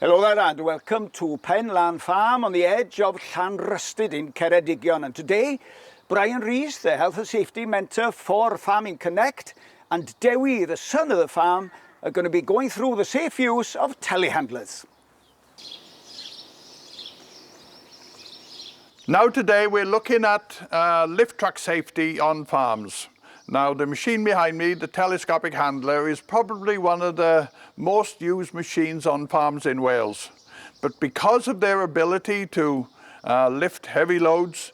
Hello there and welcome to Penlan Farm on the edge of Llanrystud in Ceredigion. And today, Brian Rees, the Health and Safety Mentor for Farming Connect, and Dewi, the son of the farm, are going to be going through the safe use of telehandlers. Now today we're looking at lift truck safety on farms. Now the machine behind me, the telescopic handler, is probably one of the most used machines on farms in Wales. But because of their ability to lift heavy loads,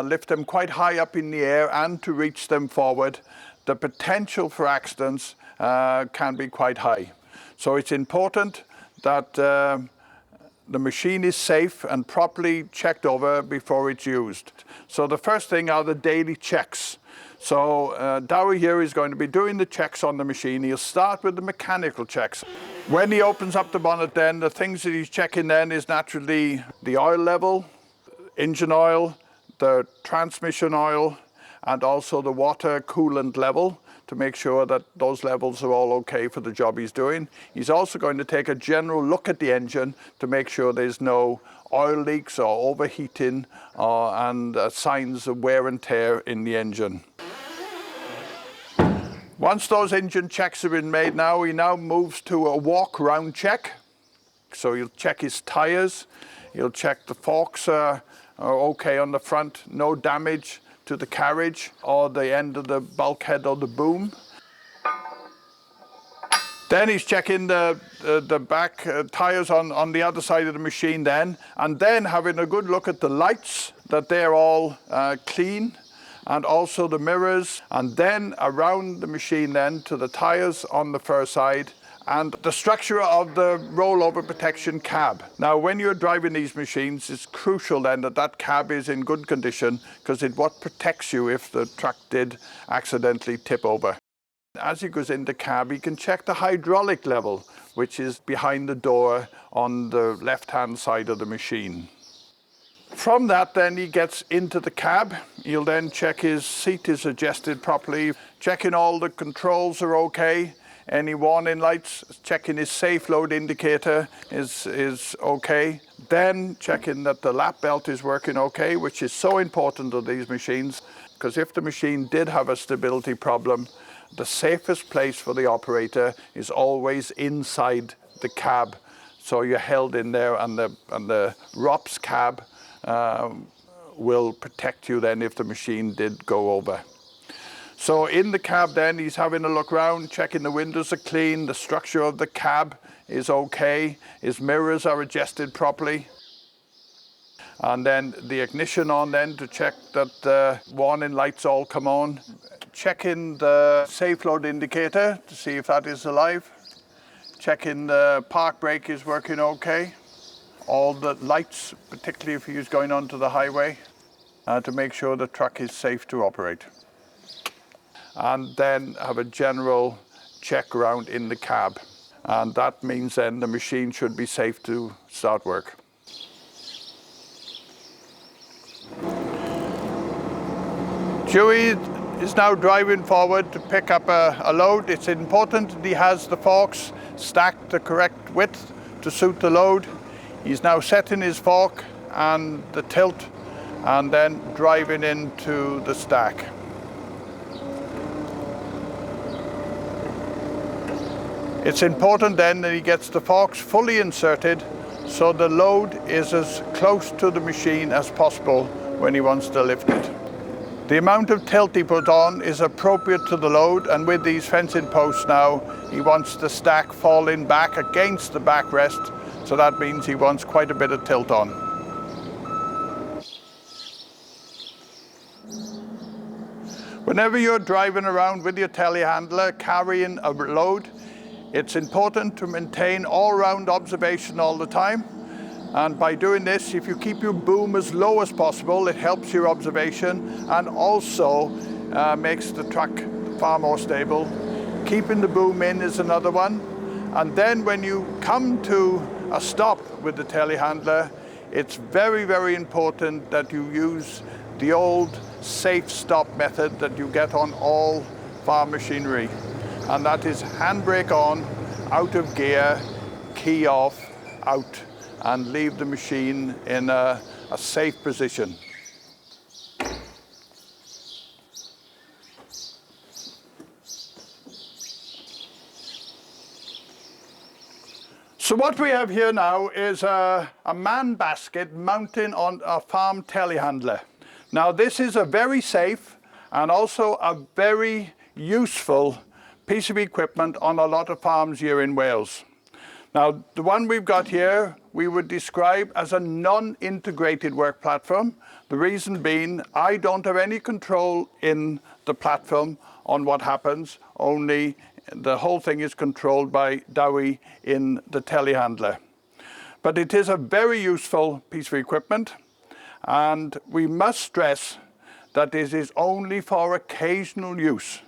lift them quite high up in the air and to reach them forward, the potential for accidents can be quite high. So it's important that the machine is safe and properly checked over before it's used. So the first thing are the daily checks. So Dowie here is going to be doing the checks on the machine. He'll start with the mechanical checks. When he opens up the bonnet then, the things that he's checking then is naturally the oil level, engine oil, the transmission oil, and also the water coolant level to make sure that those levels are all okay for the job he's doing. He's also going to take a general look at the engine to make sure there's no oil leaks or overheating and signs of wear and tear in the engine. Once those engine checks have been made now, he now moves to a walk round check. So he'll check his tires, he'll check the forks are okay on the front, no damage to the carriage or the end of the bulkhead or the boom. Then he's checking the back tires on the other side of the machine then, and then having a good look at the lights, that they're all clean, and also the mirrors, and then around the machine then to the tires on the far side and the structure of the rollover protection cab. Now when you're driving these machines, it's crucial then that that cab is in good condition because it's what protects you if the truck did accidentally tip over. As he goes into cab, he can check the hydraulic level, which is behind the door on the left-hand side of the machine. From that then he gets into the cab. He'll then check his seat is adjusted properly, checking all the controls are okay, any warning lights, checking his safe load indicator is okay. Then checking that the lap belt is working okay, which is so important to these machines, because if the machine did have a stability problem, the safest place for the operator is always inside the cab. So you're held in there, and the ROPS cab will protect you then if the machine did go over. So in the cab then, he's having a look around, checking the windows are clean, the structure of the cab is okay, his mirrors are adjusted properly. And then the ignition on then to check that the warning lights all come on. Checking the safe load indicator to see if that is alive. Checking the park brake is working okay. All the lights, particularly if he's going onto the highway, to make sure the truck is safe to operate. And then have a general check around in the cab. And that means then the machine should be safe to start work. Dewey is now driving forward to pick up a load. It's important that he has the forks stacked the correct width to suit the load. He's now setting his fork and the tilt and then driving into the stack. It's important then that he gets the forks fully inserted so the load is as close to the machine as possible when he wants to lift it. The amount of tilt he put on is appropriate to the load, and with these fencing posts now, he wants the stack falling back against the backrest, so that means he wants quite a bit of tilt on. Whenever you're driving around with your telehandler carrying a load, it's important to maintain all-round observation all the time. And by doing this, if you keep your boom as low as possible, it helps your observation and also makes the truck far more stable. Keeping the boom in is another one. And then when you come to a stop with the telehandler, it's very, very important that you use the old safe stop method that you get on all farm machinery. And that is handbrake on, out of gear, key off, out and leave the machine in a safe position. So what we have here now is a man basket mounting on a farm telehandler. Now this is a very safe and also a very useful piece of equipment on a lot of farms here in Wales. Now the one we've got here we would describe as a non-integrated work platform. The reason being I don't have any control in the platform on what happens, only the whole thing is controlled by Dowie in the telehandler. But it is a very useful piece of equipment, and we must stress that this is only for occasional use.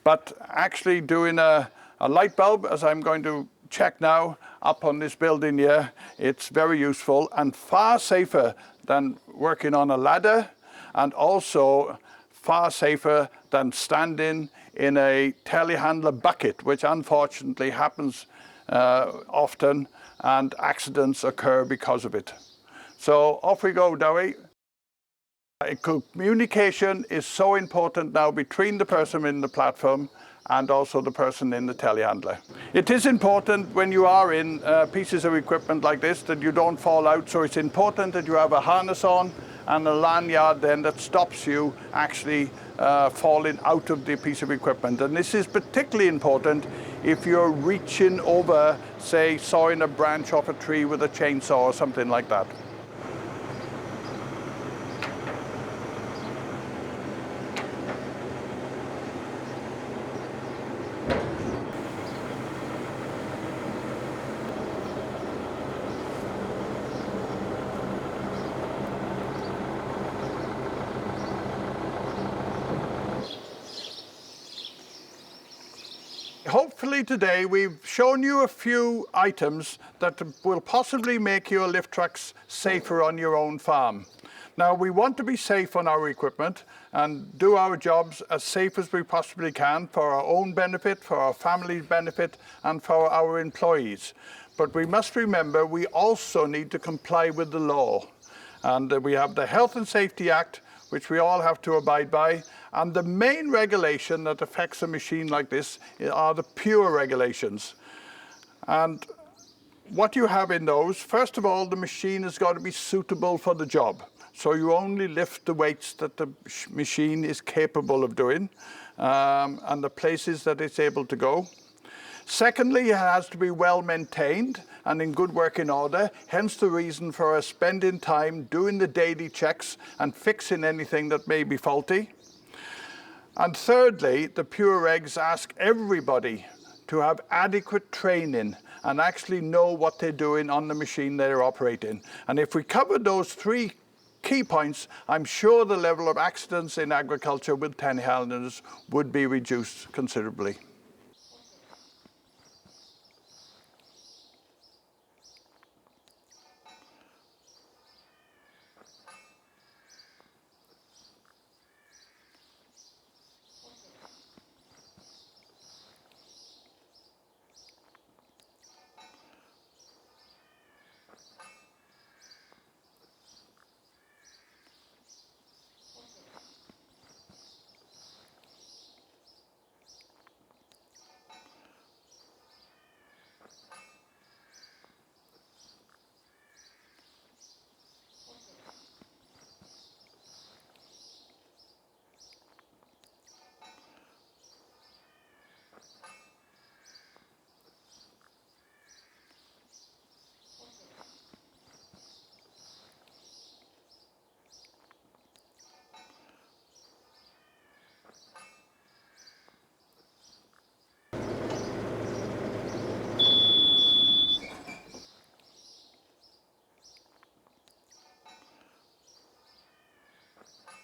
But actually doing a light bulb, as I'm going to check now up on this building here, it's very useful and far safer than working on a ladder, and also far safer than standing in a telehandler bucket, which unfortunately happens often, and accidents occur because of it. So off we go, Dowie. Communication is so important now between the person in the platform and also the person in the telehandler. It is important when you are in pieces of equipment like this that you don't fall out, so it's important that you have a harness on and a lanyard then that stops you actually falling out of the piece of equipment. And this is particularly important if you're reaching over, say, sawing a branch off a tree with a chainsaw or something like that. Hopefully today we've shown you a few items that will possibly make your lift trucks safer on your own farm. Now we want to be safe on our equipment and do our jobs as safe as we possibly can for our own benefit, for our family's benefit and for our employees. But we must remember we also need to comply with the law. And we have the Health and Safety Act, which we all have to abide by. And the main regulation that affects a machine like this are the pure regulations. And what you have in those, first of all, the machine has got to be suitable for the job. So you only lift the weights that the machine is capable of doing and the places that it's able to go. Secondly, it has to be well maintained and in good working order, hence the reason for us spending time doing the daily checks and fixing anything that may be faulty. And thirdly, the pure regs ask everybody to have adequate training and actually know what they're doing on the machine they're operating. And if we cover those three key points, I'm sure the level of accidents in agriculture with telehandlers would be reduced considerably.